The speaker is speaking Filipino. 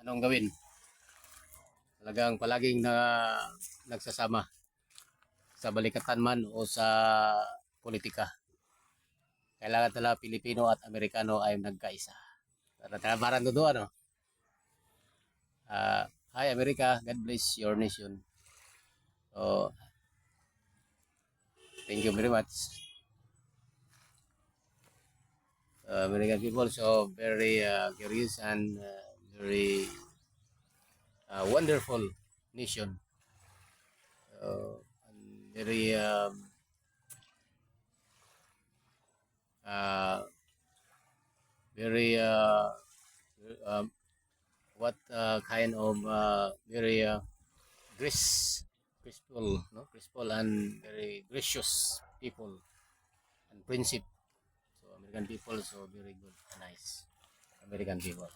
anong gawin. Talagang palaging nagsasama sa balikatan man o sa politika. Kailangan talaga Pilipino at Amerikano ay nagkaisa. Parang doon, ano? Hi America, God bless your nation. So, thank you very much. American people, so very curious and very wonderful nation. And very uh, very what kind of very graceful, no, graceful and very gracious people and principle. So American people, so very good, nice American people.